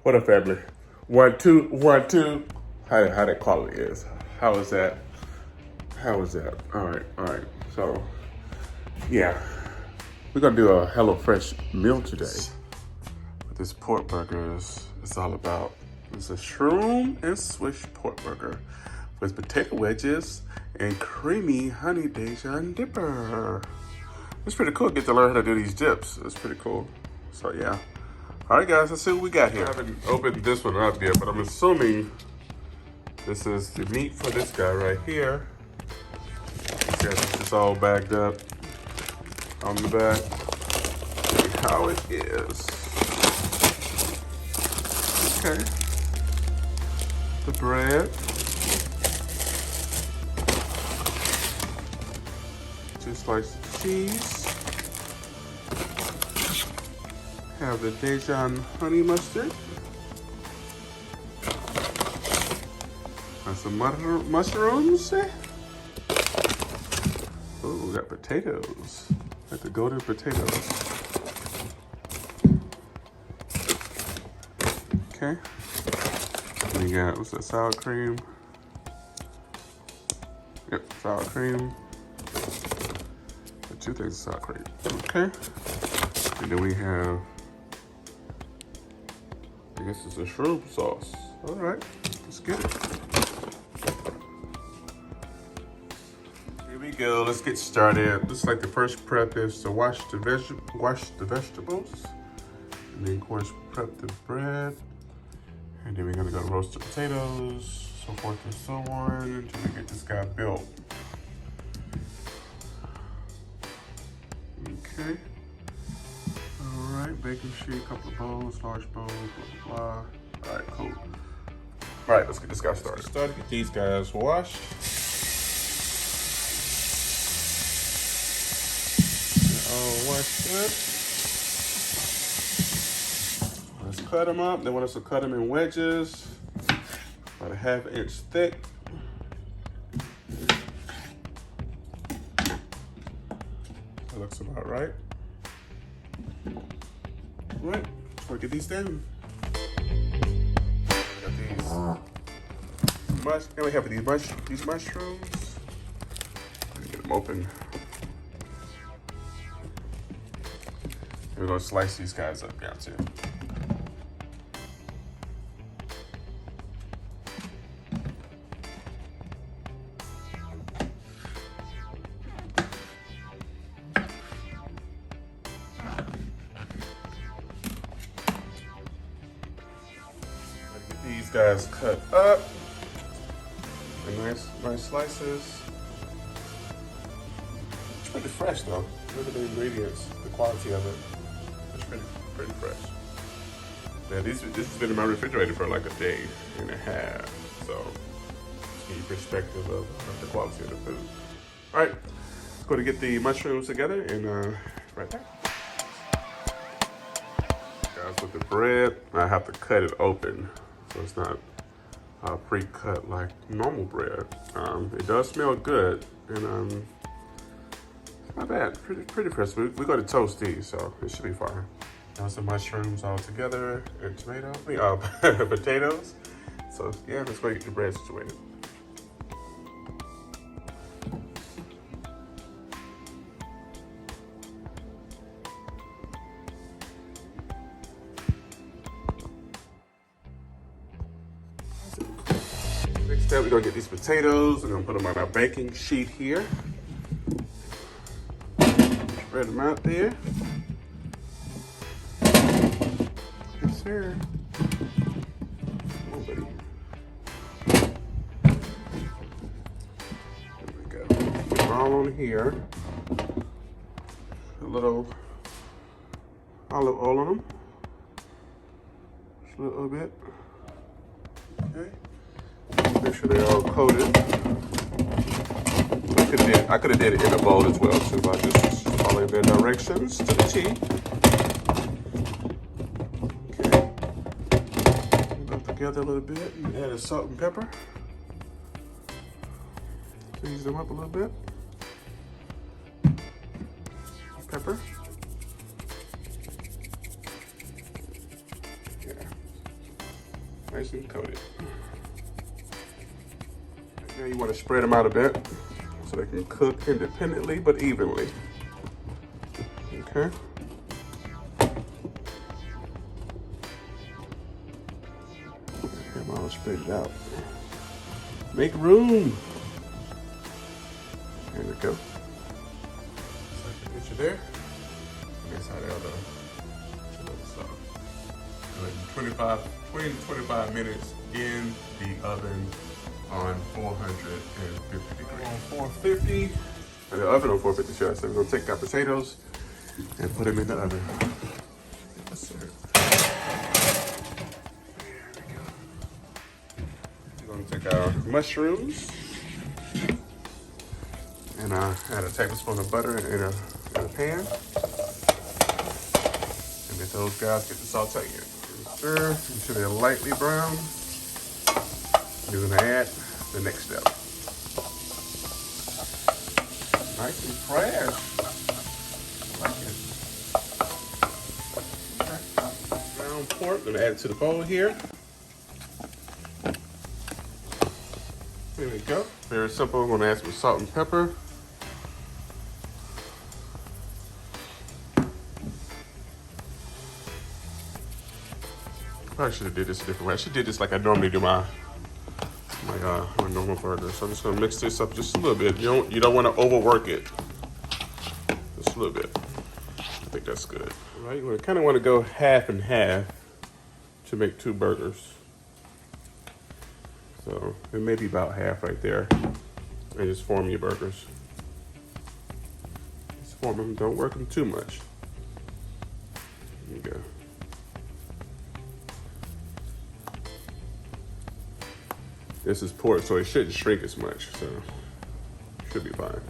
What up, family? 1, 2, 1, 2. How that quality is? How is that? How is that? All right. So, yeah, we're gonna do a HelloFresh meal today. This pork burger is all about. It's a shroom and swish pork burger with potato wedges and creamy honey Dijon dipper. It's pretty cool. Get to learn how to do these dips. It's pretty cool. So yeah. All right, guys. Let's see what we got here. I haven't opened this one up yet, but I'm assuming this is the meat for this guy right here. Yeah, this is all bagged up on the back. See how it is. Okay. The bread. 2 slices of cheese. Have the Dijon honey mustard. And some mushrooms. Oh, we got potatoes. Like the golden potatoes. Okay. We got, what's that, sour cream? Yep, sour cream. 2 things of sour cream. Okay. And then we have, I guess it's a shroom sauce. All right, let's get it. Here we go, let's get started. This is like the first prep is to wash the vegetables. And then of course prep the bread. And then we're gonna go roast the potatoes, so forth and so on, until we get this guy built. Okay. All right, baking sheet, couple of bowls, large bowls, blah, blah, blah. All right, cool. All right, let's get this guy started. Get these guys washed. They're all washed up. Let's cut them up. They want us to cut them in wedges, about a ½ inch thick. That looks about right. All right, let's get these down. Got these. Now we have these mushrooms. Let me get them open. And we're gonna slice these guys up down too. These guys cut up in nice slices. It's pretty fresh though. Look at the ingredients, the quality of it. It's pretty fresh. Now this has been in my refrigerator for like a day and a half, so just give you perspective of the quality of the food. All right, let's go to get the mushrooms together and right back. Guys, with the bread, I have to cut it open. So it's not pre-cut like normal bread. It does smell good, and it's not bad. Pretty fresh. We're going to toast these, so it should be fine. Now some mushrooms all together, and potatoes. So yeah, let's go get the bread situated. Next step, we're gonna get these potatoes. We're gonna put them on our baking sheet here. Spread them out there. Yes, sir. Come on, buddy. There we go. Put them all on here. A little olive oil on them. Just a little bit. Okay. Make sure they're all coated. I could have did it in a bowl as well too, by just following their directions to the T. Okay. Put them together a little bit and add a salt and pepper. Season them up a little bit. Pepper. Yeah. Nice and coated. Now you want to spread them out a bit so they can cook independently but evenly. Okay. Get them all spread it out. Make room. There we go. Second picture there. That's how the other stuff. 20 to 25 minutes in the oven on 450 degrees. On 450. And the oven on 450, sure. So we're gonna take our potatoes and put them in the oven. Yes, sir. There we go. We're gonna take our mushrooms and add a tablespoon of butter in a pan. And let those guys get to sauteing. Stir until they're lightly brown. You're gonna add the next step. Nice and fresh. I like it. Okay. Brown pork, gonna add it to the bowl here. There we go. Very simple. I'm gonna add some salt and pepper. Probably should have did this a different way. I should have did this like I normally do my normal burger. So I'm just gonna mix this up just a little bit. You don't want to overwork it. Just a little bit. I think that's good. All right, you kind of want to go half and half to make 2 burgers. So it may be about half right there. And just form your burgers. Just form them. Don't work them too much. There you go. This is pork, so it shouldn't shrink as much, so should be fine.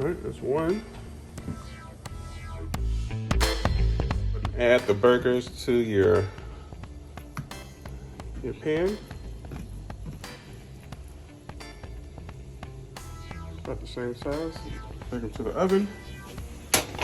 All right, that's one. Add the burgers to your pan. About the same size. Take them to the oven.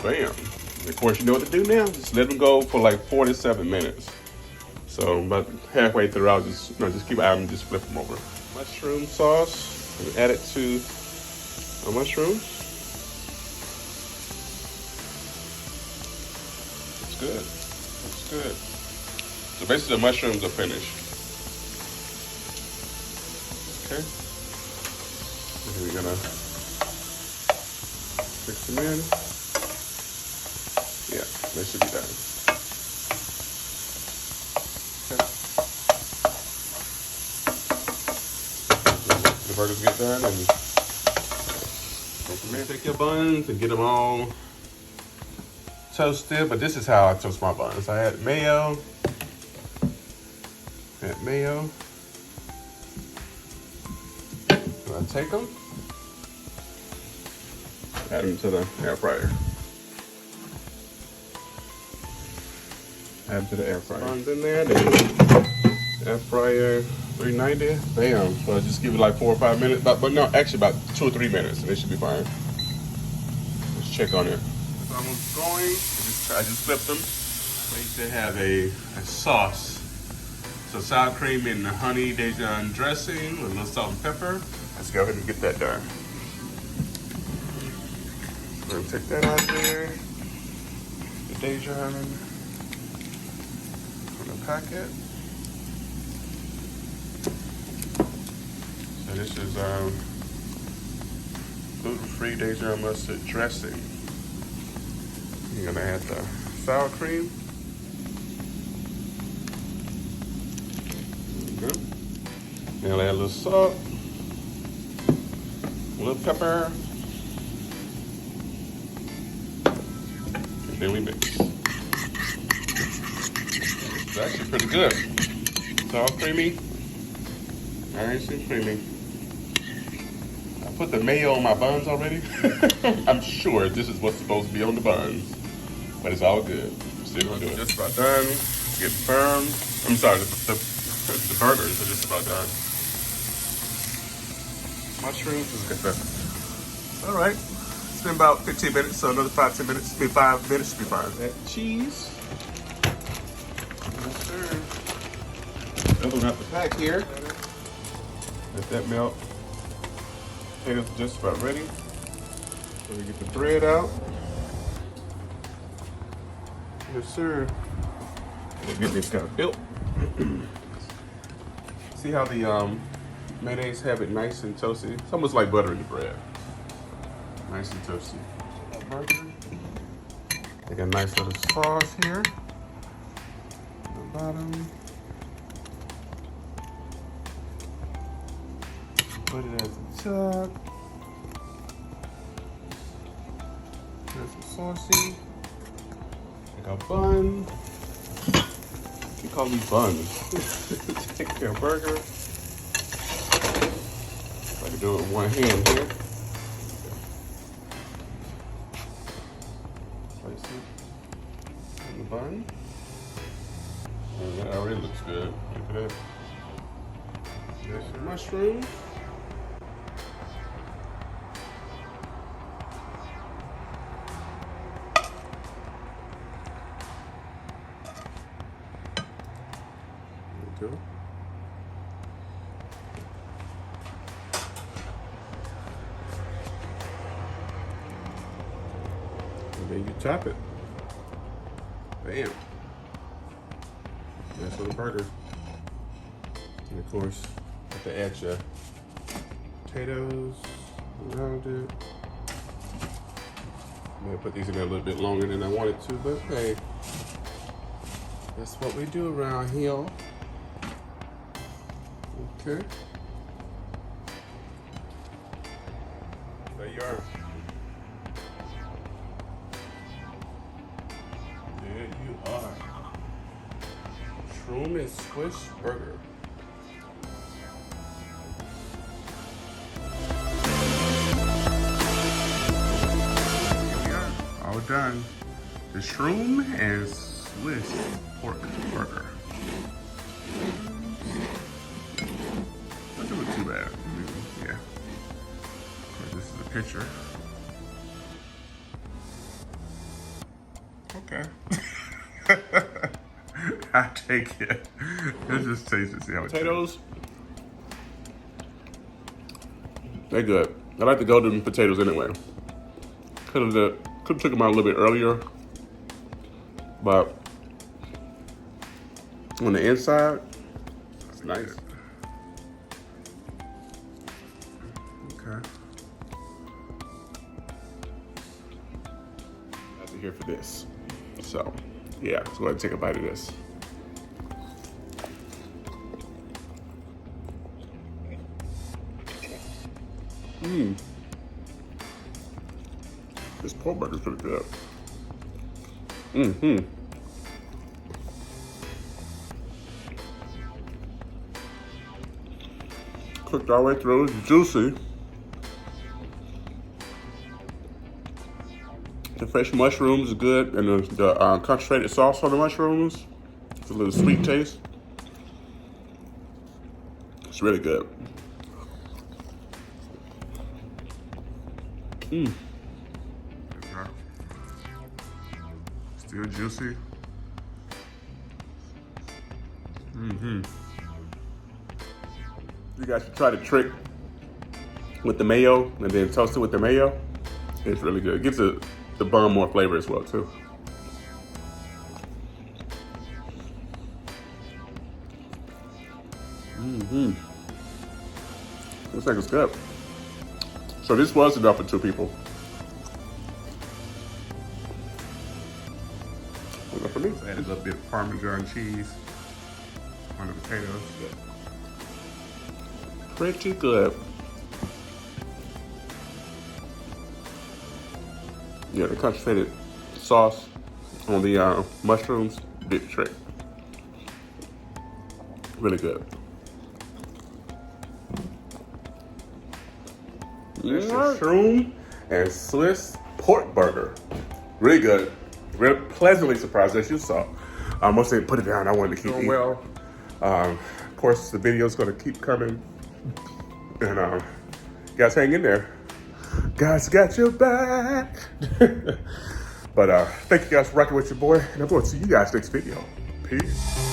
Bam. And of course, you know what to do now. Just let them go for like 47 minutes. So about halfway through, I'll just keep adding, just flip them over. Mushroom sauce, and add it to our mushrooms. It's good. It's good. So basically, the mushrooms are finished. Okay. And we're gonna mix them in. Yeah, they should be done. Burgers get done, and go from there. Take your buns and get them all toasted, but this is how I toast my buns. I add mayo, and I take them, add them to the air fryer. Add them to the air fryer. Buns in there, then air fryer. 390, bam. So just give it like 4 or 5 minutes, but no, actually about 2 or 3 minutes, and it should be fine. Let's check on it. It's almost going. I just flipped them. They should have a sauce. So sour cream and honey Dijon dressing with a little salt and pepper. Let's go ahead and get that done. We're gonna take that out there. The Dijon from the packet. So this is gluten-free Dijon mustard dressing. You're gonna add the sour cream. There we go. Now add a little salt, a little pepper, and then we mix. It's actually pretty good. It's all creamy, nice and creamy. Put the mayo on my buns already. I'm sure this is what's supposed to be on the buns, but it's all good. Still gonna do it. Just about done. Get firm. I'm sorry, the burgers are just about done. Mushrooms is good. All right, it's been about 15 minutes, so another 5 minutes should be fine. That cheese. Yes, sir. The other one out the pack here. Let that melt. Potatoes just about ready. So we get the bread out. Yes, sir. We'll get this kind of built. See how the mayonnaise have it nice and toasty? It's almost like buttering the bread. Nice and toasty. Burger. Take a nice little sauce here. At the bottom. Put it at the top. Nice and saucy. Take a bun. We call these buns. Take your burger. I can do it with one hand here. Place it in the bun. And that already looks good. Look at that. There's some mushrooms. There we go. And then you top it. Bam. Nice little burger. And of course, have to add your potatoes around it. I'm gonna put these in there a little bit longer than I wanted to, but hey, that's what we do around here. Okay. There you are. There you are. Shroom and Squish Burger. Here we are. All done. The Shroom and Swiss Pork Burger. Doesn't look too bad. Yeah. Of course, this is a picture. Okay. I take it. Let's just taste it, see how it tastes. They're good. I like the golden potatoes anyway. Could have took them out a little bit earlier, but on the inside, it's nice. Okay. Got to here for this. So, yeah, let's go ahead and take a bite of this. This pork burger's pretty good. Cooked all the way through, it's juicy. The fresh mushrooms is good, and the concentrated sauce on the mushrooms, it's a little sweet taste. It's really good. Still juicy. You guys should try the trick with the mayo and then toast it with the mayo. It's really good. It gives the bun more flavor as well too. Looks like it's good. So this was enough for 2 people. Enough for me. Add a little bit of Parmesan cheese on the potatoes. Pretty good. Yeah, the concentrated sauce on the mushrooms did the trick. Really good. This is Shroom and Swiss Pork Burger. Really good. Really pleasantly surprised, as you saw. I almost didn't put it down. I wanted to keep eating. Well, of course, the video is going to keep coming. And you guys hang in there. God's got your back. But thank you guys for rocking with your boy. And I'm going to see you guys next video. Peace.